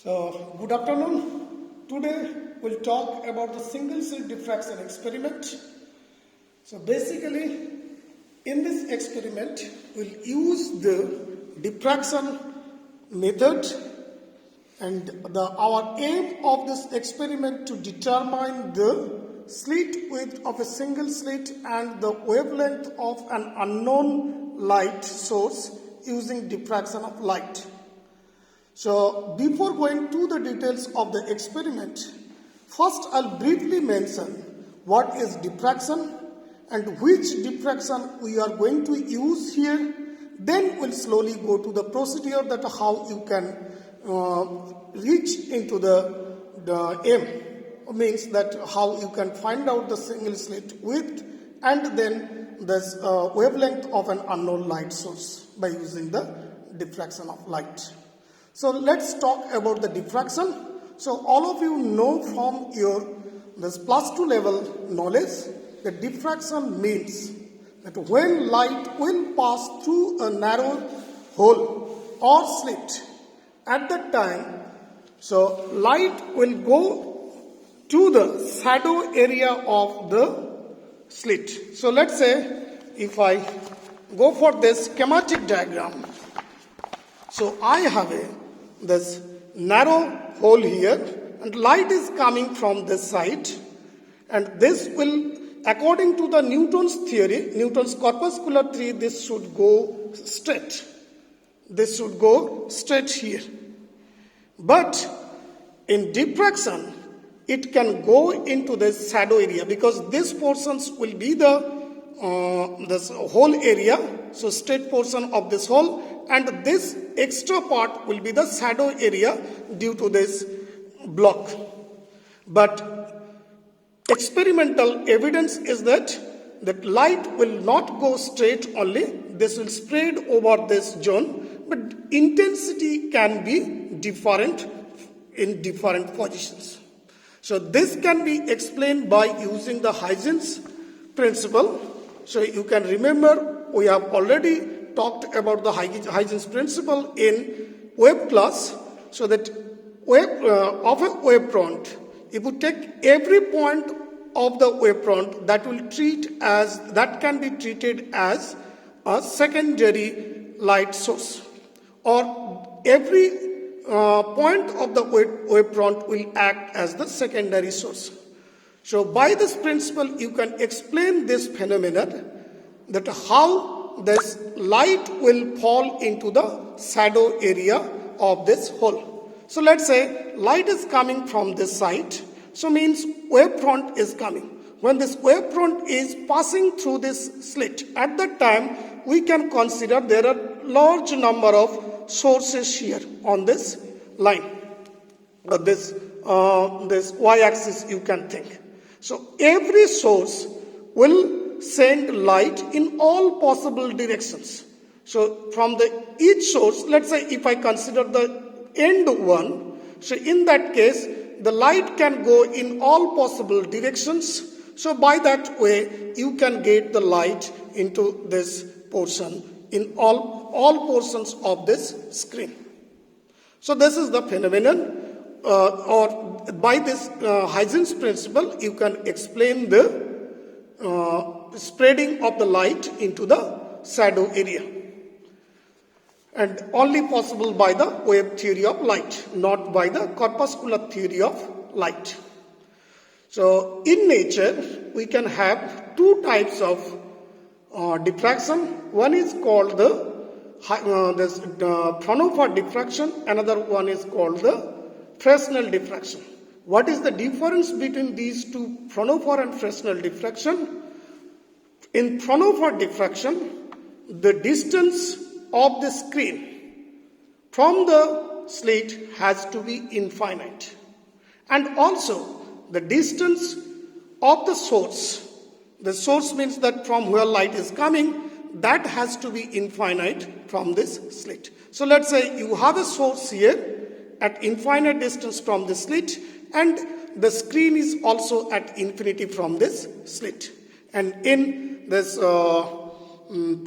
So, good afternoon. Today we'll talk about the single slit diffraction experiment. So, basically, in this experiment, we'll use the diffraction method, and our aim of this experiment to determine the slit width of a single slit and the wavelength of an unknown light source using diffraction of light. So, before going to the details of the experiment, first I'll briefly mention what is diffraction and which diffraction we are going to use here. Then we'll slowly go to the procedure that how you can reach into the aim, means that how you can find out the single slit width and then this wavelength of an unknown light source by using the diffraction of light. So let's talk about the diffraction. So all of you know from your this +2 level knowledge that diffraction means that when light will pass through a narrow hole or slit at that time, so light will go to the shadow area of the slit. So let's say if I go for this schematic diagram, so I have this narrow hole here and light is coming from this side, and this will, according to the Newton's theory, Newton's corpuscular theory, this should go straight. This should go straight here. But in diffraction, it can go into this shadow area because this portions will be the this whole area, so straight portion of this hole, and this extra part will be the shadow area due to this block. But experimental evidence is that light will not go straight only, this will spread over this zone, but intensity can be different in different positions. So this can be explained by using the Huygens principle. So you can remember we have already talked about the Huygens principle in wave class. So that of a wave front, if you take every point of the wave front, that can be treated as a secondary light source, or every point of the wave front will act as the secondary source. So by this principle, you can explain this phenomenon, that how this light will fall into the shadow area of this hole. So let's say light is coming from this side, so means wave front is coming. When this wave front is passing through this slit, at that time we can consider there are large number of sources here on this line, this y-axis you can think. So every source will send light in all possible directions. So from each source, let's say if I consider the end one, so in that case the light can go in all possible directions. So by that way you can get the light into this portion in all portions of this screen. So this is the phenomenon, or by this Huygens principle you can explain the spreading of the light into the shadow area, and only possible by the wave theory of light, not by the corpuscular theory of light. So in nature we can have two types of diffraction. One is called the Fraunhofer diffraction, another one is called the Fresnel diffraction. What is the difference between these two, Fraunhofer and Fresnel diffraction? In Fraunhofer diffraction, the distance of the screen from the slit has to be infinite, and also the distance of the source means that from where light is coming, that has to be infinite from this slit. So let's say you have a source here at infinite distance from the slit, and the screen is also at infinity from this slit. And in this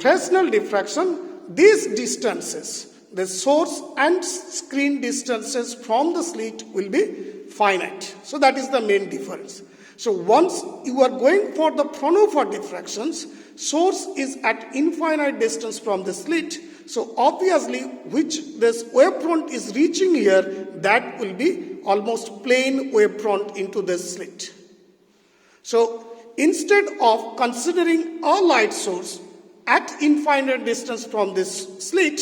Fresnel diffraction, these distances the source and screen distances from the slit will be finite. So that is the main difference. So once you are going for the Fraunhofer diffractions, source is at infinite distance from the slit. So obviously which this wavefront is reaching here, that will be almost plane wavefront into this slit. So instead of considering a light source at infinite distance from this slit,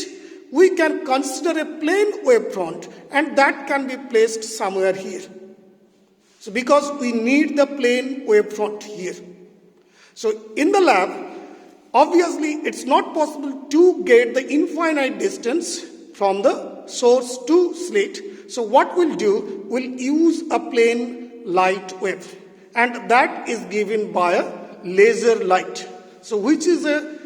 we can consider a plane wavefront, and that can be placed somewhere here. So because we need the plane wavefront here. So in the lab, obviously it's not possible to get the infinite distance from the source to slit. So what we'll do, we'll use a plane light wave, and that is given by a laser light. So which is a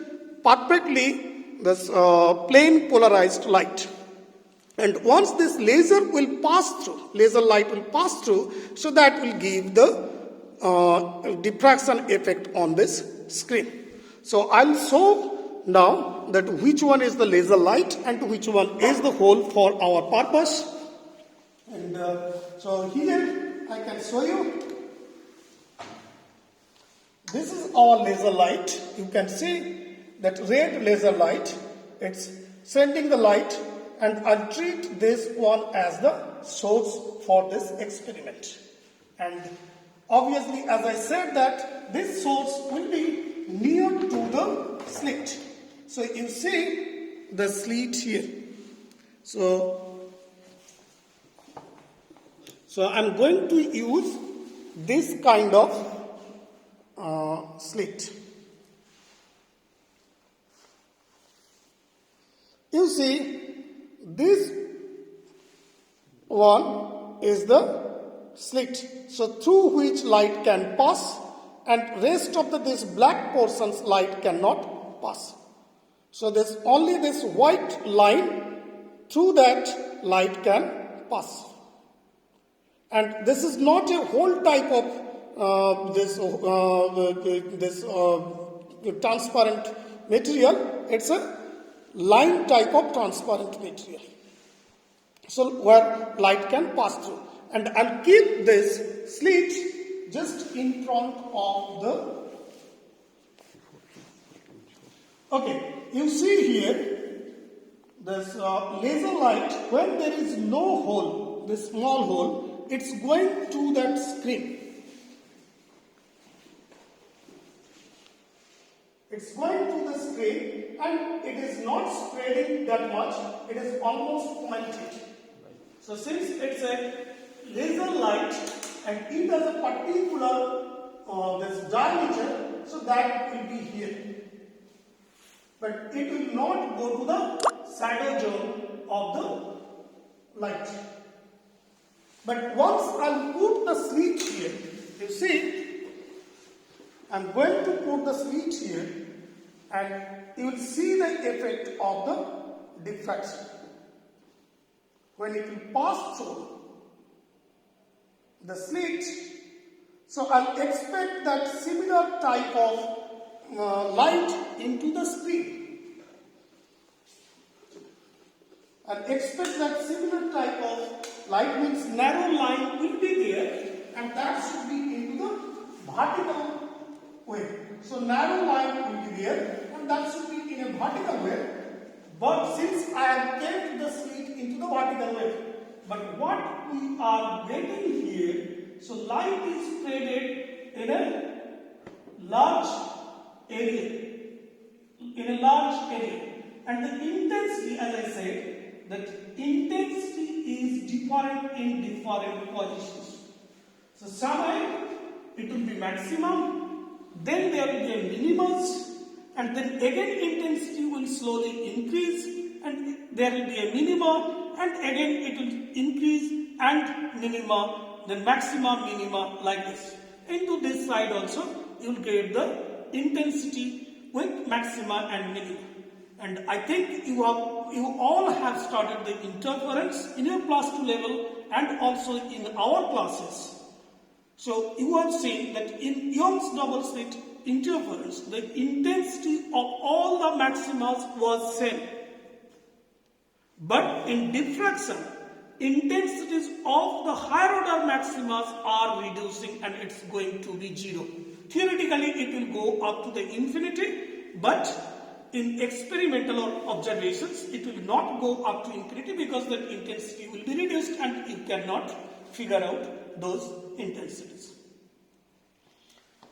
perfectly plane polarized light. And once this laser will pass through, laser light will pass through, so that will give the diffraction effect on this screen. So I'll show now that which one is the laser light and which one is the hole for our purpose. And so here I can show you. This is our laser light. You can see that red laser light, it's sending the light, and I'll treat this one as the source for this experiment. And obviously, as I said, that this source will be near to the slit. So you see the slit here. So I'm going to use this kind of slit. You see, this one is the slit, so through which light can pass, and rest of this black portions light cannot pass. So there's only this white line, through that light can pass. And this is not a whole type of this transparent material. It's a line type of transparent material. So where light can pass through. And I'll keep this slit just in front of the... Okay, you see here, this laser light, when there is no hole, this small hole, it's going to that screen. It's going to the screen, and it is not spreading that much, it is almost pointed. So since it's a laser light and it has a particular this diameter, so that will be here. But it will not go to the shadow zone of the light. But once I'll put the slit here, you see, I'm going to put the slit here, and you will see the effect of the diffraction. When it will pass through the slit, so I'll expect that similar type of light into the screen. I'll expect that similar type of light, means narrow line will be there, and that should be into the vertical way. So narrow line will be there, and that should be in a vertical way. But since I have kept the slit into the vertical way, but what we are getting here, so light is spreaded in a large area, and the intensity, as I said, that intensity is different in different positions. So somewhere it will be maximum, then there will be a minimum, and then again intensity will slowly increase, and there will be a minima, and again it will increase and minima, then maxima, minima, like this. Into this side also you will get the intensity with maxima and minima. And I think you all have started the interference in your class 2 level and also in our classes. So you have seen that in Young's double slit interference, the intensity of all the maximas was same. But in diffraction, intensities of the higher order maximas are reducing and it's going to be 0. Theoretically, it will go up to the infinity, but in experimental or observations, it will not go up to infinity because the intensity will be reduced and you cannot figure out those intensities.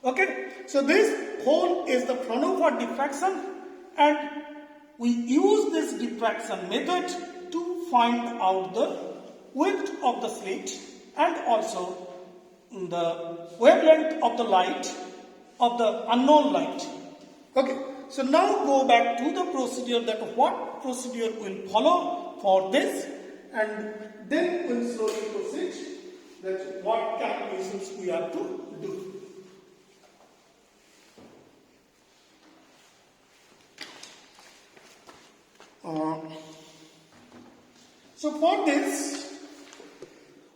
Okay, so this whole is the Fraunhofer diffraction, and we use this diffraction method to find out the width of the slit and also the wavelength of the light of the unknown light. Okay, so now go back to the procedure, that what procedure will follow for this, and then we'll slowly proceed that what calculations we have to do. So for this,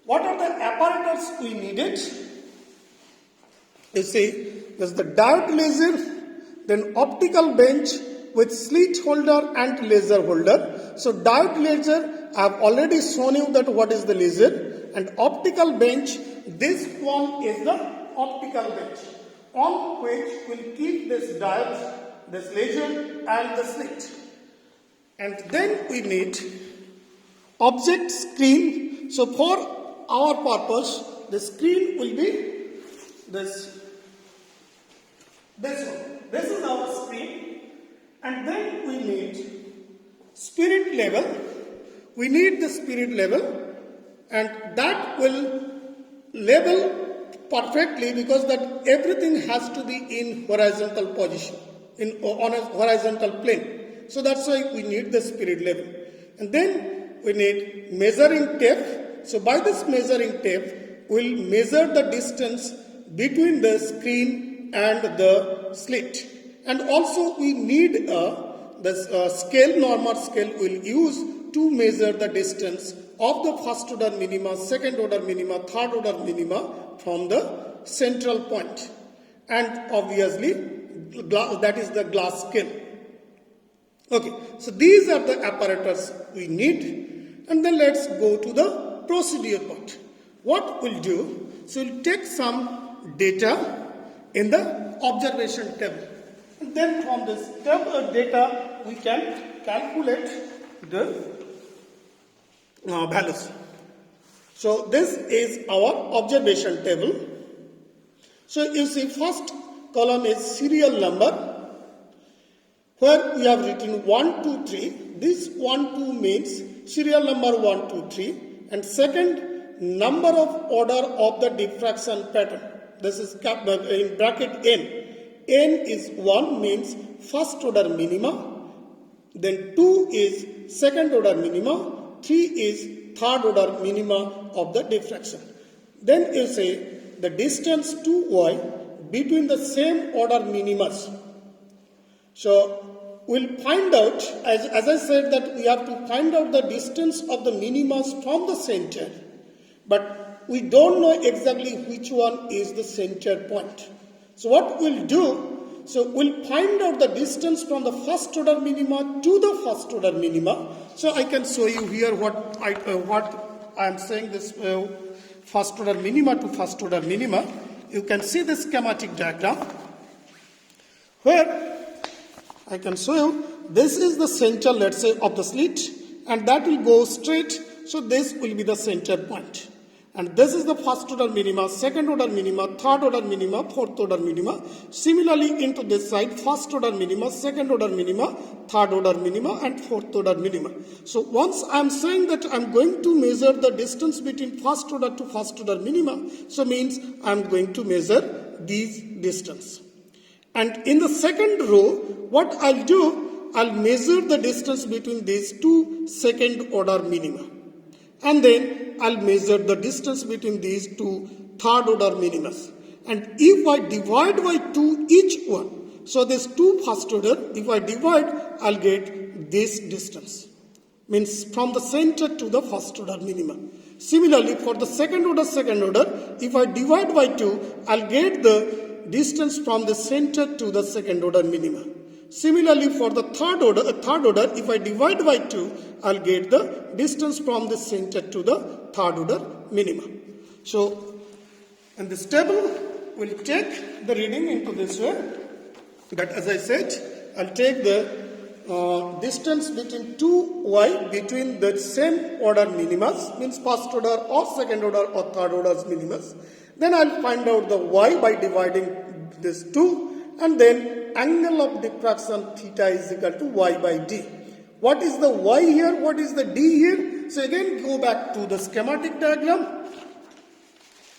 what are the apparatus we needed? You see, there's the diode laser, then optical bench with slit holder and laser holder. So diode laser, I have already shown you that what is the laser, and optical bench, this one is the optical bench on which we'll keep this diode, this laser and the slit. And then we need object screen. So for our purpose, the screen will be this one. This is our screen. And then we need spirit level. We need the spirit level, and that will level perfectly because that everything has to be in horizontal position, on a horizontal plane. So that's why we need the spirit level. And then we need measuring tape. So by this measuring tape, we'll measure the distance between the screen and the slit. And also we need the scale, normal scale we'll use to measure the distance of the first order minima, second order minima, third order minima from the central point. And obviously that is the glass scale. Okay, so these are the apparatus we need, and then let's go to the procedure part. What we'll do, so we'll take some data in the observation table, and then from this table data we can calculate the values. So this is our observation table. So you see, first column is serial number, where we have written 1, 2, 3. This 1, 2 means serial number 1, 2, 3. And second, number of order of the diffraction pattern. This is in bracket n. N is 1 means first order minima. Then 2 is second order minima. 3 is third order minima of the diffraction. Then you say the distance 2y between the same order minimas. So we'll find out, as I said, that we have to find out the distance of the minimas from the center, but we don't know exactly which one is the center point. So what we'll do, so we'll find out the distance from the first order minima to the first order minima. So I can show you here what I am saying, this first order minima to first order minima. You can see the schematic diagram where I can show you, this is the center, let's say, of the slit, and that will go straight. So this will be the center point. And this is the first order minima, second order minima, third order minima, fourth order minima. Similarly, into this side, first order minima, second order minima, third order minima, and fourth order minima. So once I am saying that I am going to measure the distance between first order to first order minima, so means I am going to measure these distance. And in the second row, what I'll do, I'll measure the distance between these two second order minima. And then I'll measure the distance between these two third order minimas. And if I divide by 2 each one, so this 2 first order, if I divide, I'll get this distance. Means from the center to the first order minima. Similarly, for the second order, if I divide by 2, I'll get the distance from the center to the second order minima. Similarly, for the third order, if I divide by 2, I'll get the distance from the center to the third order minima. So, in this table, we'll take the reading into this way. That, as I said, I'll take the distance between two y between the same order minimas, means first order or second order or third order's minimas. Then I'll find out the y by dividing this 2, and then angle of diffraction theta is equal to y by d. What is the y here? What is the d here? So again go back to the schematic diagram.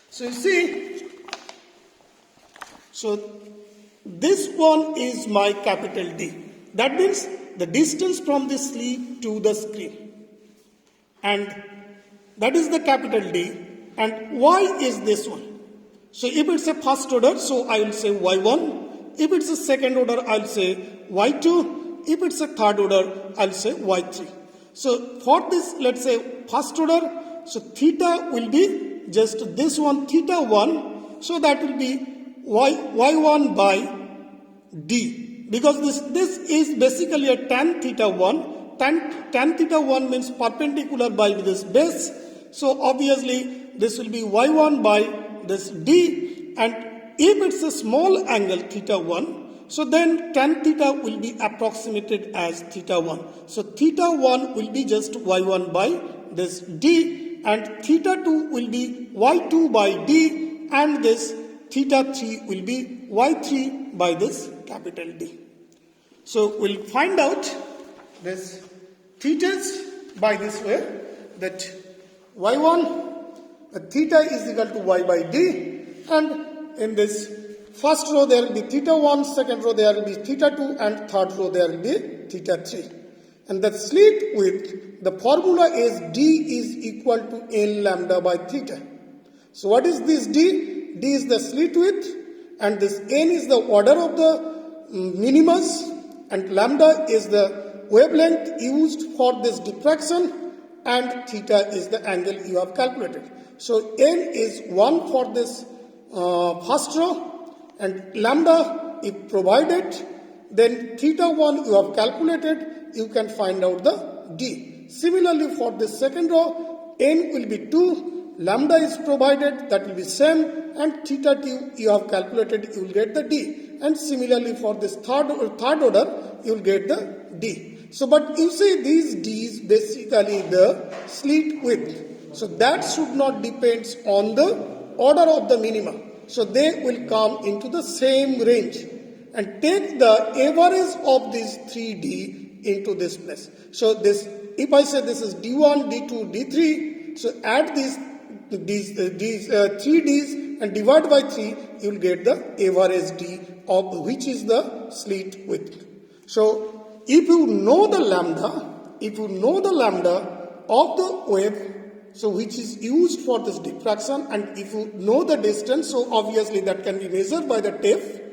So you see, so this one is my capital D. That means the distance from the sleeve to the screen. And that is the capital D. And y is this one. So if it's a first order, so I will say y1. If it's a second order, I'll say y2. If it's a third order, I'll say y3. So for this, let's say first order, so theta will be just this one, theta 1. So that will be y1 by d. Because this is basically a tan theta 1. Tan theta 1 means perpendicular by this base. So obviously this will be y1 by this d. And if it's a small angle theta 1, so then tan theta will be approximated as theta 1. So theta 1 will be just y1 by this d, and theta 2 will be y2 by d, and this theta 3 will be y3 by this capital D. So we'll find out this thetas by this way, that y1, the theta is equal to y by d, and in this first row there will be theta 1, second row there will be theta 2, and third row there will be theta 3. And the slit width, the formula is d is equal to n lambda by theta. So what is this d? D is the slit width, and this n is the order of the minimas, and lambda is the wavelength used for this diffraction, and theta is the angle you have calculated. So n is 1 for this first row, and lambda if provided, then theta 1 you have calculated, you can find out the d. Similarly for the second row, n will be 2, lambda is provided, that will be same, and theta 2 you have calculated, you will get the d. And similarly for this third order, you will get the d. So but you see these d's basically the slit width. So that should not depend on the order of the minima. So they will come into the same range, and take the average of these 3d into this place. So this, if I say this is d1, d2, d3, so add these 3d's and divide by 3, you will get the average d of which is the slit width. So if you know the lambda of the wave, so which is used for this diffraction, and if you know the distance, so obviously that can be measured by the tape,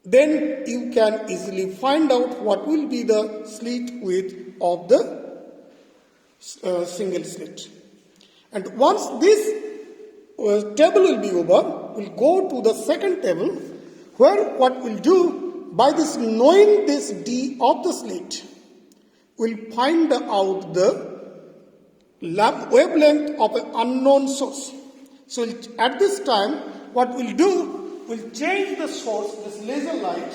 then you can easily find out what will be the slit width of the single slit. And once this table will be over, we'll go to the second table, where what we'll do, by this knowing this d of the slit, we'll find out the wavelength of an unknown source. So at this time, what we'll do, we'll change the source, this laser light.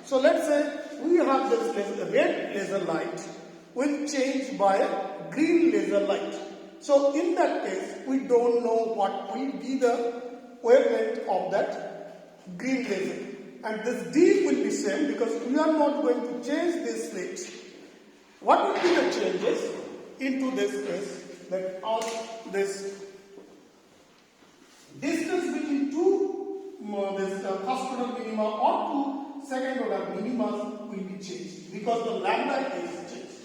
So let's say we have this red laser light, we'll change by a green laser light. So in that case, we don't know what will be the wavelength of that green laser. And this d will be same, because we are not going to change this slit. What will be the changes into this case? That of this distance between two first order minima or two second order minima will be changed, because the lambda is changed.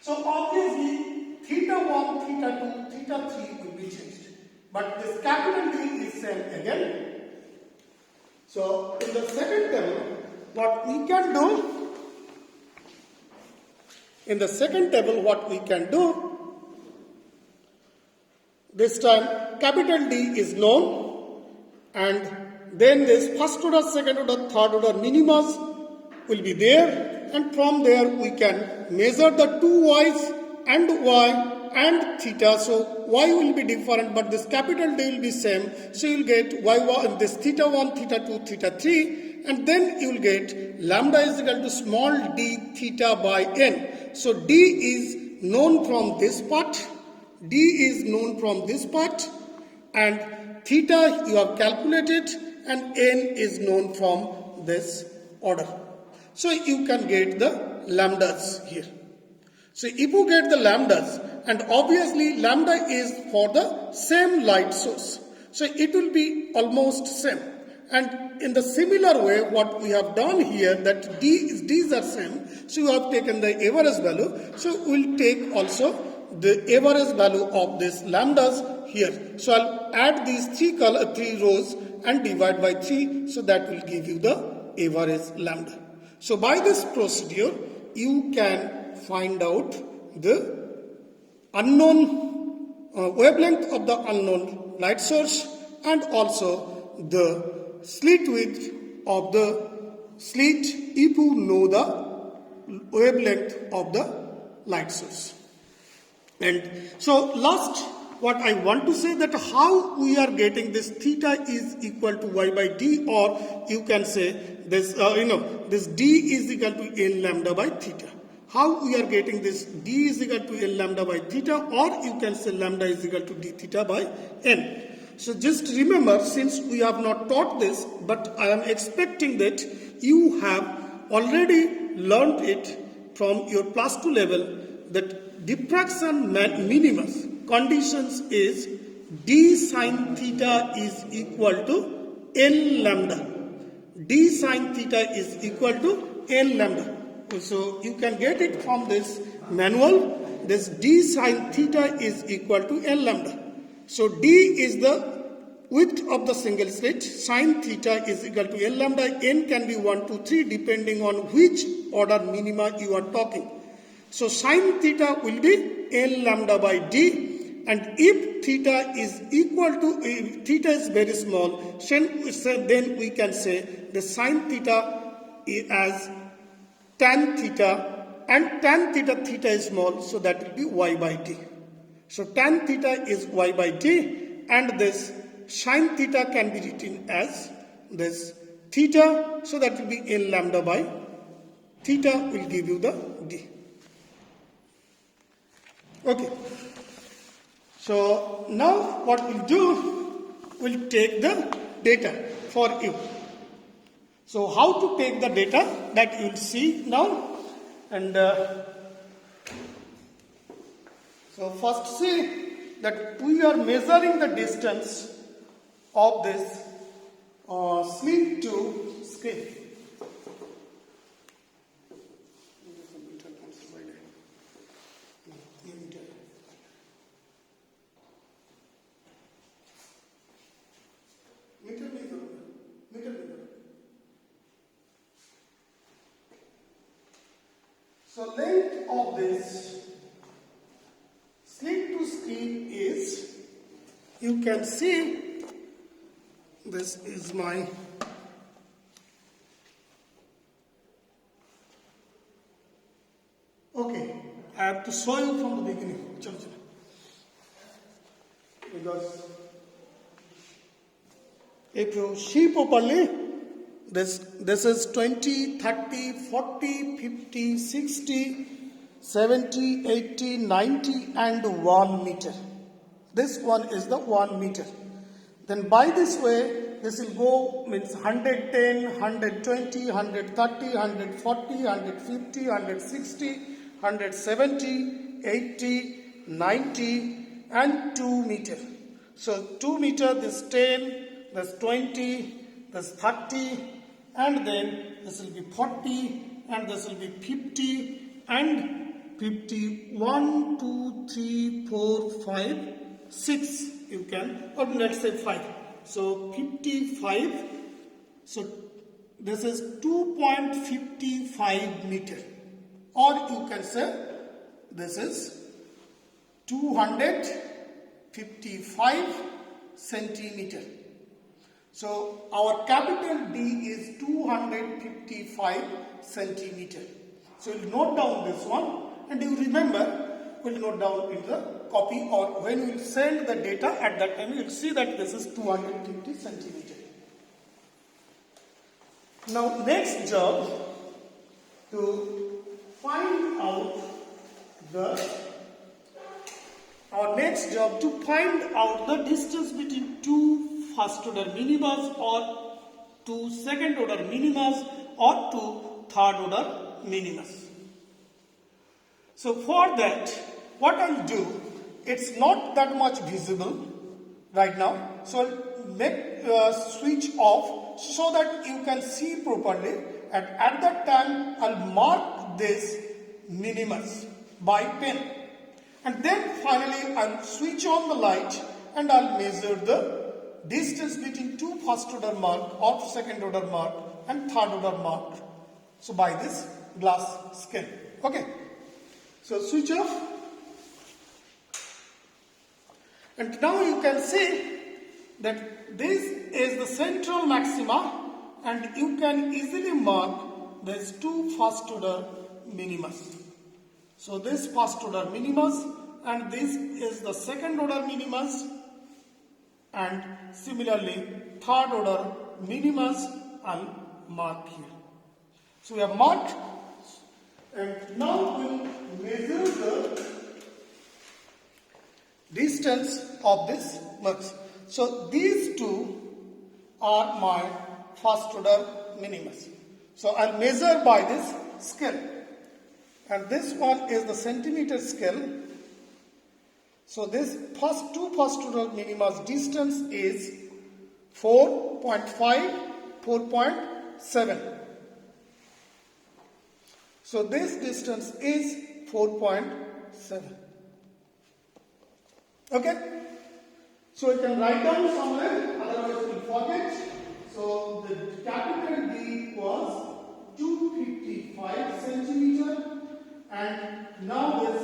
So obviously theta 1, theta 2, theta 3 will be changed, but this capital D is same again. So in the second table, what we can do, this time capital D is known, and then this first order, second order, third order minimas will be there, and from there we can measure the two y's and y and theta. So y will be different, but this capital D will be same. So you will get y1, this theta 1, theta 2, theta 3, and then you will get lambda is equal to small d theta by n. So d is known from this part, d is known from this part, and theta you have calculated, and n is known from this order. So you can get the lambdas here. So if you get the lambdas, and obviously lambda is for the same light source, so it will be almost same. And in the similar way, what we have done here, that d's are same, so you have taken the average value. So we will take also the average value of this lambdas here. So I'll add these three rows and divide by 3, so that will give you the average lambda. So by this procedure, you can find out the unknown wavelength of the unknown light source, and also the slit width of the slit if you know the wavelength of the light source. And so last, what I want to say, that how we are getting this theta is equal to y by d, or you can say this this d is equal to n lambda by theta. How we are getting this d is equal to n lambda by theta, or you can say lambda is equal to d theta by n. So just remember, since we have not taught this, but I am expecting that you have already learned it from your plus 2 level, that diffraction minimus conditions is d sine theta is equal to n lambda. D sine theta is equal to n lambda. So you can get it from this manual. This d sine theta is equal to n lambda. So d is the width of the single slit, sine theta is equal to n lambda. N can be 1, 2, 3 depending on which order minima you are talking. So sine theta will be n lambda by d, and if theta is equal to, if theta is very small, then we can say the sine theta as tan theta, and tan theta is small, so that will be y by d. So tan theta is y by d, and this sine theta can be written as this theta, so that will be n lambda by theta will give you the d. Okay. So now what we'll do, we'll take the data for you. So how to take the data, that you'll see now. And so first see that we are measuring the distance of this slit to screen. So length of this slit to screen is, you can see, this is my okay. I have to show you from the beginning, because if you see properly, this is 20, 30, 40, 50, 60, 70, 80, 90 and 1 meter. This one is the 1 meter. Then by this way, this will go, means 110, 120, 130, 140, 150, 160, 170, 80, 90 and 2 meter. So 2 meter, this 10, this 20, this 30, and then this will be 40, and this will be 50, and 50, 1, 2, 3, 4, 5, 6, you can, or let's say 5. So 55, so this is 2.55 meter, or you can say this is 255 centimeter. So our capital D is 255 centimeter. So we'll note down this one, and you remember, we'll note down in the copy, or when we send the data at that time, you'll see that this is 250 centimeter. Now next job, to find out the distance between two first order minimas or two second order minimas or two third order minimas. So for that, what I'll do, it's not that much visible right now, so I'll make switch off so that you can see properly, and at that time I'll mark this minimas by pen, and then finally I'll switch on the light and I'll measure the distance between two first order mark or second order mark and third order mark, so by this glass scale. Okay, so switch off, and now you can see that this is the central maxima, and you can easily mark these two first order minimas. So this first order minimas, and this is the second order minimas, and similarly third order minimas I'll mark here. So we have marked, and now we'll measure the distance of this marks. So these two are my first order minimas. So I'll measure by this scale, and this one is the centimeter scale. So this two first order minimas distance is 4.5, 4.7. So this distance is 4.7. Okay? So you can write down somewhere, otherwise you will forget. So the capital D was 255 centimeter, and now this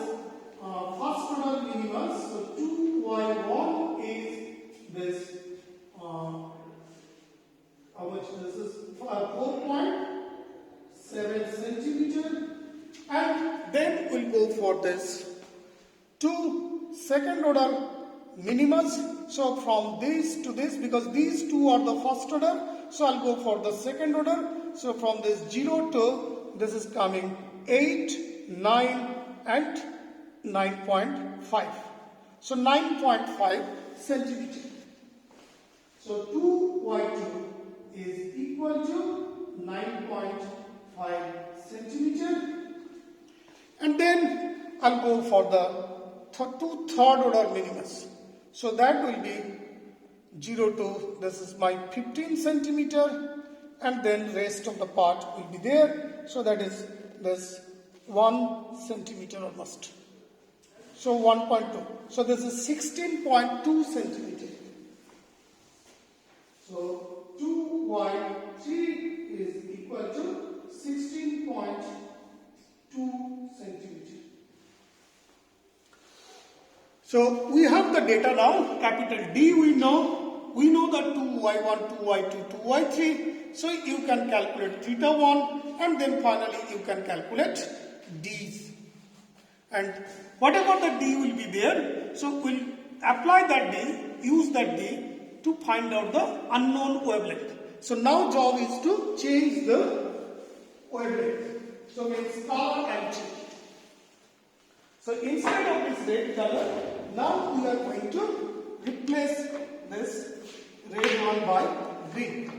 first order minimas, so 2y1 is this, how much this is, 4.7 centimeter, and then we'll go for this two second order minimas. So from this to this, because these two are the first order, so I'll go for the second order. So from this 0 to this is coming 8, 9 and 9.5. So 9.5 centimeter. So 2y2 is equal to 9.5 centimeter. And then I'll go for the two third order minimas. So that will be 0 to, this is my 15 centimeter, and then rest of the part will be there. So that is this 1 centimeter almost. So 1.2. So this is 16.2 centimeter. So 2y3 is equal to 16.2 centimeter. So we have the data now. Capital D we know that 2y1, 2y2, 2y3. So you can calculate theta 1, and then finally you can calculate D's. And whatever the D will be there, so we'll apply that D, use that D to find out the unknown wavelength. So now job is to change the wavelength. So means color and change. So instead of this red color, now we are going to replace this red one by green.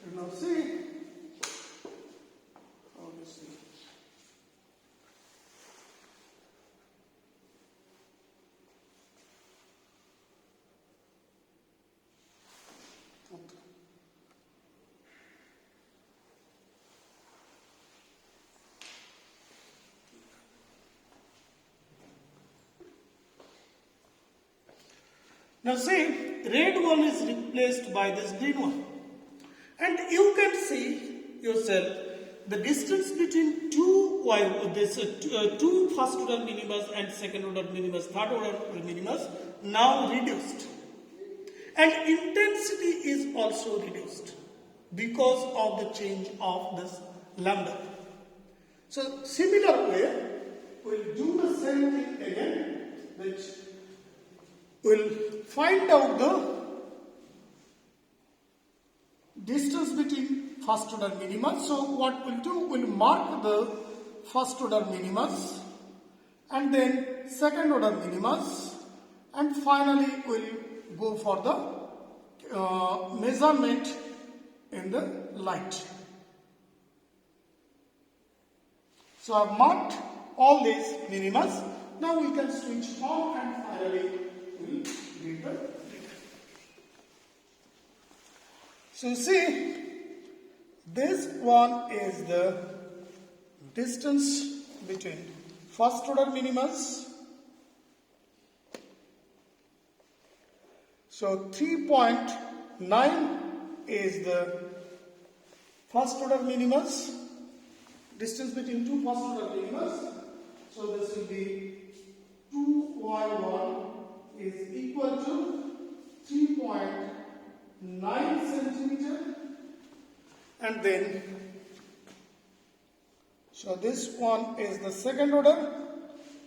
You now see how this is. Now see, red one is replaced by this green one. And you can see yourself the distance between two first order minimas and second order minimas, third order minimas now reduced. And intensity is also reduced because of the change of this lambda. So similar way, we'll do the same thing again, which will find out the distance between first order minima. So what we'll do, we'll mark the first order minimas and then second order minimas, and finally we'll go for the measurement in the light. So I've marked all these minimas. Now we can switch on and finally we'll read the data. So see, this one is the distance between first order minimas. So 3.9 is the first order minimas, distance between two first order minimas. So this will be 2y1 is equal to 3.9 centimeter, and then so this one is the second order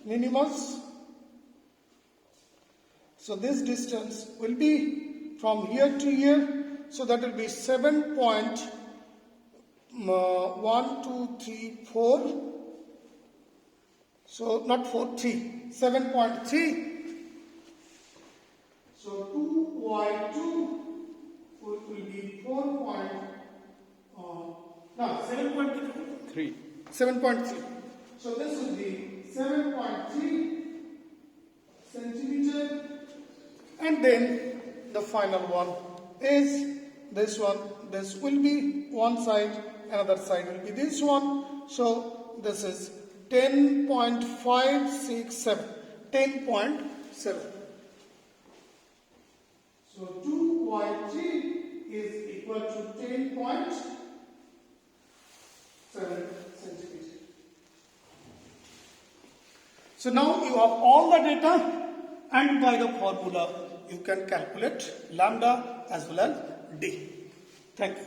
minimus. So this distance will be from here to here, so that will be 7.1234. So not 3, 7.3. So 2y2 will be 7.3. 7.3. So this will be 7.3 centimeter, and then the final one is this one. This will be one side, another side will be this one. So this is 10.567. 10.7. So 2y3 is equal to 10.7 centimeter. So now you have all the data, and by the formula you can calculate lambda as well as d. Thank you.